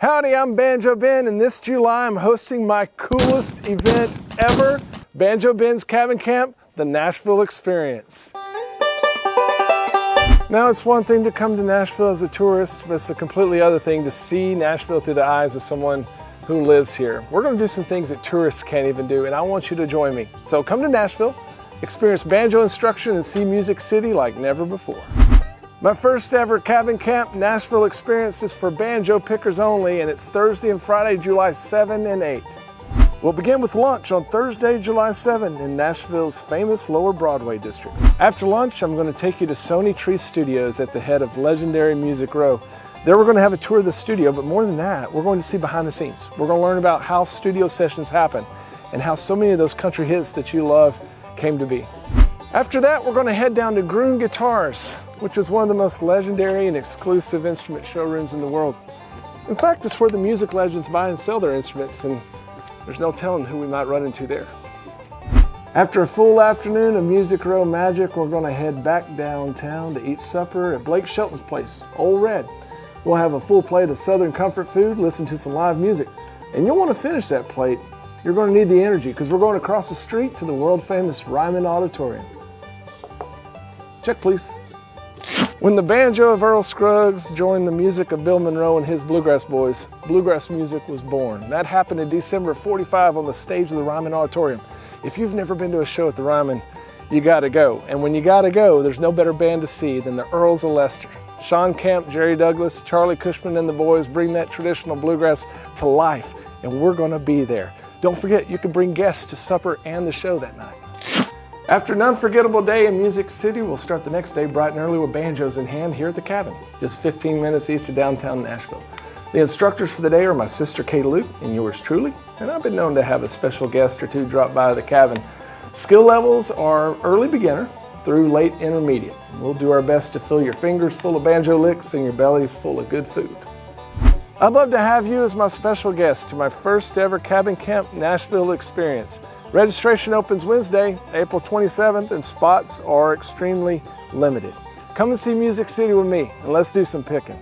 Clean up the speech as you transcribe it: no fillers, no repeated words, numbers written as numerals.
Howdy, I'm Banjo Ben, and this July I'm hosting my coolest event ever, Banjo Ben's Cabin Camp, the Nashville Experience. Now, it's one thing to come to Nashville as a tourist, but it's a completely other thing to see Nashville through the eyes of someone who lives here. We're going to do some things that tourists can't even do, and I want you to join me. So come to Nashville, experience banjo instruction, and see Music City like never before. My first ever Cabin Camp Nashville Experience is for banjo pickers only, and it's Thursday and Friday, July 7 and 8. We'll begin with lunch on Thursday, July 7 in Nashville's famous Lower Broadway district. After lunch, I'm going to take you to Sony Tree Studios at the head of legendary Music Row. There we're going to have a tour of the studio, but more than that, we're going to see behind the scenes. We're going to learn about how studio sessions happen and how so many of those country hits that you love came to be. After that, we're going to head down to Groon Guitars, which is one of the most legendary and exclusive instrument showrooms in the world. In fact, it's where the music legends buy and sell their instruments, and there's no telling who we might run into there. After a full afternoon of Music Row magic, we're going to head back downtown to eat supper at Blake Shelton's place, Old Red. We'll have a full plate of Southern comfort food, listen to some live music, and you'll want to finish that plate. You're going to need the energy because we're going across the street to the world-famous Ryman Auditorium. Check, please. When the banjo of Earl Scruggs joined the music of Bill Monroe and his Bluegrass Boys, bluegrass music was born. That happened in December of '45 on the stage of the Ryman Auditorium. If you've never been to a show at the Ryman, you gotta go. And when you gotta go, there's no better band to see than the Earls of Leicester. Sean Kemp, Jerry Douglas, Charlie Cushman and the boys bring that traditional bluegrass to life, and we're gonna be there. Don't forget, you can bring guests to supper and the show that night. After an unforgettable day in Music City, we'll start the next day bright and early with banjos in hand here at the cabin, just 15 minutes east of downtown Nashville. The instructors for the day are my sister Kate Luke and yours truly, and I've been known to have a special guest or two drop by the cabin. Skill levels are early beginner through late intermediate. We'll do our best to fill your fingers full of banjo licks and your bellies full of good food. I'd love to have you as my special guest to my first ever Cabin Camp Nashville Experience. Registration opens Wednesday, April 27th, and spots are extremely limited. Come and see Music City with me, and let's do some picking.